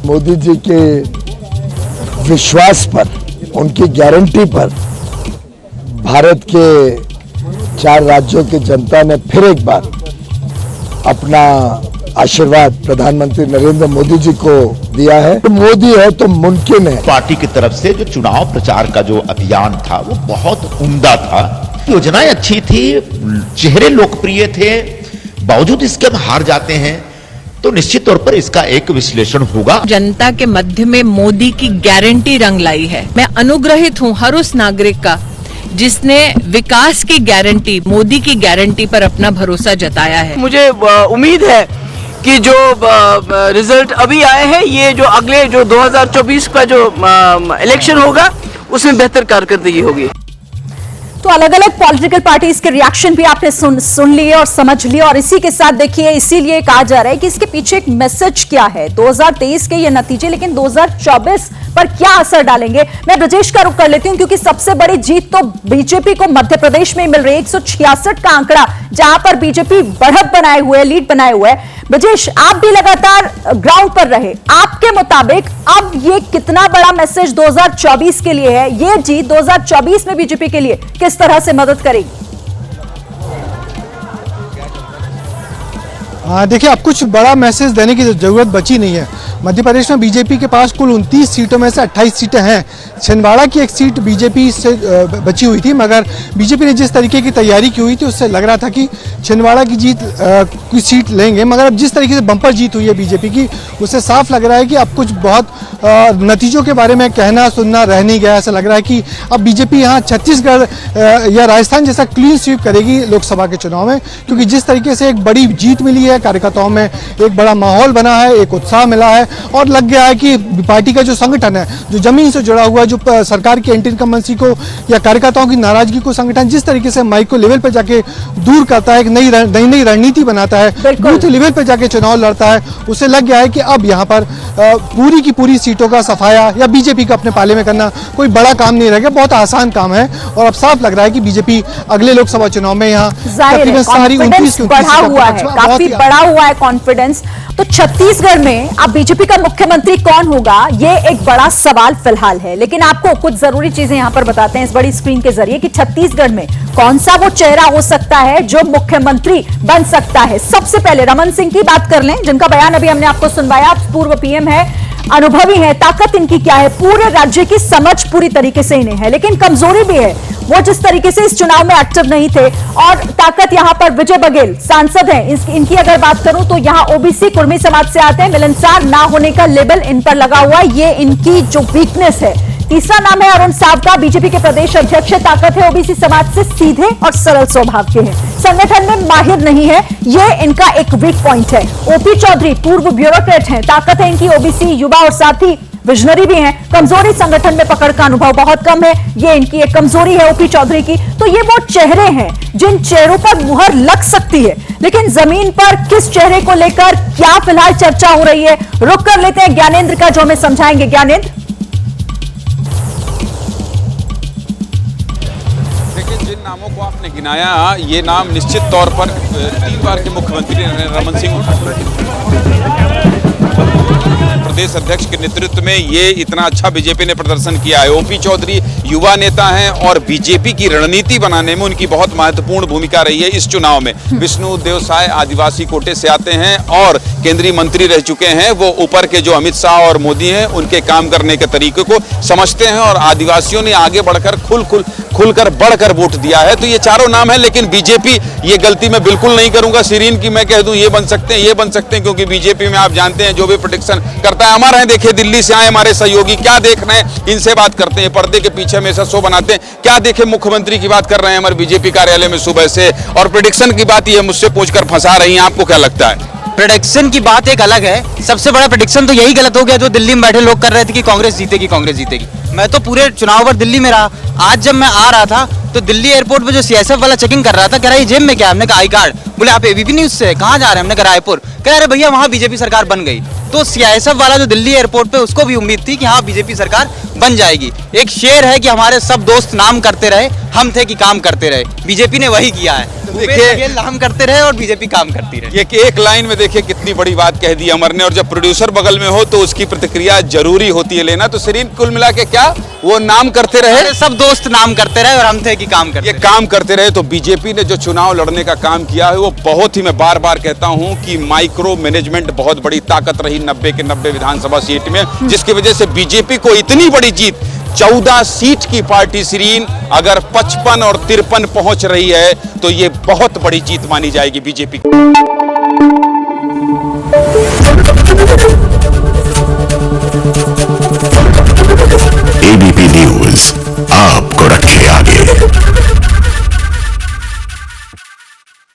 मोदी जी के विश्वास पर, उनकी गारंटी पर भारत के 4 राज्यों की जनता ने फिर एक बार अपना आशीर्वाद प्रधानमंत्री नरेंद्र मोदी जी को दिया है। तो मोदी है तो मुमकिन है। पार्टी की तरफ से जो चुनाव प्रचार का जो अभियान था वो बहुत उम्दा था, योजनाएं अच्छी थी, चेहरे लोकप्रिय थे, बावजूद इसके हम हार जाते हैं तो निश्चित तौर पर इसका एक विश्लेषण होगा। जनता के मध्य में मोदी की गारंटी रंग लाई है। मैं अनुग्रहित हूं हर उस नागरिक का जिसने विकास की गारंटी, मोदी की गारंटी पर अपना भरोसा जताया है। मुझे उम्मीद है कि जो रिजल्ट अभी आए हैं, ये जो अगले जो 2024 का जो इलेक्शन होगा उसमें बेहतर कारकर्दगी होगी। तो अलग अलग पॉलिटिकल पार्टीज के रिएक्शन भी आपने सुन लिए और समझ लिए, और इसी के साथ देखिए इसीलिए कहा जा रहा है कि इसके पीछे एक मैसेज क्या है। 2023 के ये नतीजे लेकिन 2024 पर क्या असर डालेंगे। मैं ब्रजेश का रुख कर लेती हूं क्योंकि सबसे बड़ी जीत तो बीजेपी को मध्य प्रदेश में मिल रही है। 166 का आंकड़ा जहां पर बीजेपी बढ़त बनाए हुए, लीड बनाए हुए है। ब्रजेश, आप भी लगातार ग्राउंड पर रहे, आपके मुताबिक अब ये कितना बड़ा मैसेज 2024 के लिए है? ये जीत 2024 में बीजेपी के लिए किस तरह से मदद करेगी? देखिए, अब कुछ बड़ा मैसेज देने की जरूरत बची नहीं है। मध्य प्रदेश में बीजेपी के पास कुल 29 सीटों में से 28 सीटें हैं। छिंदवाड़ा की एक सीट बीजेपी से बची हुई थी, मगर बीजेपी ने जिस तरीके की तैयारी की हुई थी उससे लग रहा था कि छिंदवाड़ा की जीत कुछ सीट लेंगे, मगर अब जिस तरीके से बम्पर जीत हुई है बीजेपी की, उससे साफ लग रहा है कि अब कुछ बहुत नतीजों के बारे में कहना सुनना रह नहीं गया। ऐसा लग रहा है कि अब बीजेपी यहाँ छत्तीसगढ़ या राजस्थान जैसा क्लीन स्वीप करेगी लोकसभा के चुनाव में, क्योंकि जिस तरीके से एक बड़ी जीत मिली है, कार्यकर्ताओं में एक बड़ा माहौल बना है, एक उत्साह मिला है और लग गया है कि पार्टी का जो संगठन है, जो जमीन से जुड़ा हुआ, जो सरकार की एंटी इनकम्बेंसी को या कार्यकर्ताओं की नाराजगी को संगठन जिस तरीके से माइक्रो लेवल पर जाके दूर करता है, एक नई रणनीति बनाता है, बूथ लेवल पर जाके चुनाव लड़ता है, उसे लग गया है कि अब यहाँ पर पूरी की पूरी सीटों का सफाया या बीजेपी को अपने पाले में करना कोई बड़ा काम नहीं रह गया, बहुत आसान काम है। और अब साफ लग रहा है कि बीजेपी अगले लोकसभा चुनाव में यहाँ तकरीबन सारी 29 बढ़ा हुआ है, काफी बढ़ा हुआ है कॉन्फिडेंस। तो छत्तीसगढ़ में अब बीजेपी का मुख्यमंत्री कौन होगा, ये एक बड़ा सवाल फिलहाल है। लेकिन आपको कुछ जरूरी चीजें यहां पर बताते हैं इस बड़ी स्क्रीन के जरिए कि छत्तीसगढ़ में कौन सा वो चेहरा हो सकता है जो मुख्यमंत्री बन सकता है। सबसे पहले रमन सिंह की बात कर लें, जिनका बयान अभी हमने आपको सुनवाया। पूर्व पीएम है, अनुभवी है, ताकत इनकी क्या है, पूरे राज्य की समझ पूरी तरीके से इन्हें है, लेकिन कमजोरी भी है। वो जिस तरीके से इस चुनाव में एक्टिव नहीं थे, और ताकत यहां पर विजय बघेल सांसद हैं, इनकी अगर बात करूं तो यहां ओबीसी कुर्मी समाज से आते हैं, मिलनसार ना होने का लेबल इन पर लगा हुआ है, ये इनकी जो वीकनेस है। तीसरा नाम है अरुण सावका, बीजेपी के प्रदेश अध्यक्ष। ताकत है ओबीसी समाज से, सीधे और सरल स्वभाव के हैं, संगठन में माहिर नहीं है, ये इनका एक वीक पॉइंट है। ओपी चौधरी पूर्व ब्यूरोक्रेट हैं, ताकत है इनकी ओबीसी, युवा और साथ ही विजनरी भी हैं। कमजोरी संगठन में पकड़ का अनुभव बहुत कम है, ये इनकी एक कमजोरी है ओपी चौधरी की। तो ये वो चेहरे हैं जिन चेहरों पर मुहर लग सकती है, लेकिन जमीन पर किस चेहरे को लेकर क्या फिलहाल चर्चा हो रही है, रुक कर लेते हैं ज्ञानेंद्र का, जो हमें समझाएंगे। ज्ञानेंद्र, जिन नामों को आपने गिनाया, ये नाम निश्चित तौर पर 3 बार के मुख्यमंत्री रमन सिंह प्रदेश अध्यक्ष के नेतृत्व में ये इतना अच्छा बीजेपी ने प्रदर्शन किया है। ओपी चौधरी युवा नेता हैं और बीजेपी की रणनीति बनाने में उनकी बहुत महत्वपूर्ण भूमिका रही है इस चुनाव में। विष्णु देव साय आदिवासी कोटे से आते हैं और केंद्रीय मंत्री रह चुके हैं। वो ऊपर के जो अमित शाह और मोदी हैं उनके काम करने के तरीके को समझते हैं और आदिवासियों ने आगे बढ़कर खुलकर बढ़कर वोट दिया है। तो ये चारों नाम है, लेकिन बीजेपी ये गलती मैं बिल्कुल नहीं करूंगा सीरीन की मैं कह दूं ये बन सकते हैं, क्योंकि बीजेपी में आप जानते हैं जो भी प्रेडिक्शन करता है हमारा है। देखिए दिल्ली से आए हमारे सहयोगी क्या देख रहे हैं, इनसे बात करते हैं। पर्दे के पीछे हमेशा शो बनाते हैं, क्या देखे मुख्यमंत्री की बात कर रहे हैं हमारे बीजेपी कार्यालय में सुबह से, और प्रेडिक्शन की बात ये मुझसे पूछकर फंसा रही है। आपको क्या लगता है? प्रेडिक्शन की बात एक अलग है। सबसे बड़ा प्रेडिक्शन तो यही गलत हो गया जो दिल्ली में बैठे लोग कर रहे थे कि कांग्रेस जीतेगी। मैं तो पूरे चुनाव पर दिल्ली में रहा। आज जब मैं आ रहा था तो दिल्ली एयरपोर्ट पे जो सीएसएफ वाला चेकिंग कर रहा था, कह रहा है जेब में क्या? हमने कहा आई कार्ड। बोले आप एबीपी न्यूज से, कहाँ जा रहे हैं? हमने कहा रायपुर। कह रहे भैया वहाँ बीजेपी सरकार बन गई। तो सीएसएफ वाला जो दिल्ली एयरपोर्ट पे, उसको भी उम्मीद थी कि हाँ बीजेपी सरकार बन जाएगी। एक शेर है कि हमारे सब दोस्त नाम करते रहे, हम थे कि काम करते रहे। बीजेपी ने वही किया है। देखिए नाम करते रहे और बीजेपी काम करती रहे। ये एक लाइन में देखिए कितनी बड़ी बात कह दी अमर ने, और जब प्रोड्यूसर बगल में हो तो उसकी प्रतिक्रिया जरूरी होती है लेना। तो सीरीन कुल मिला के क्या वो नाम करते रहे, सब दोस्त नाम करते रहे और हम थे कि काम करते ये काम करते रहे। तो बीजेपी ने जो चुनाव लड़ने का काम किया है वो बहुत ही, मैं बार बार कहता हूं कि माइक्रो मैनेजमेंट बहुत बड़ी ताकत रही 90 के 90 विधानसभा सीट में, जिसकी वजह से बीजेपी को इतनी बड़ी जीत, 14 सीट की पार्टी सीरीन अगर 55 और 53 पहुंच रही है तो ये बहुत बड़ी जीत मानी जाएगी बीजेपी की।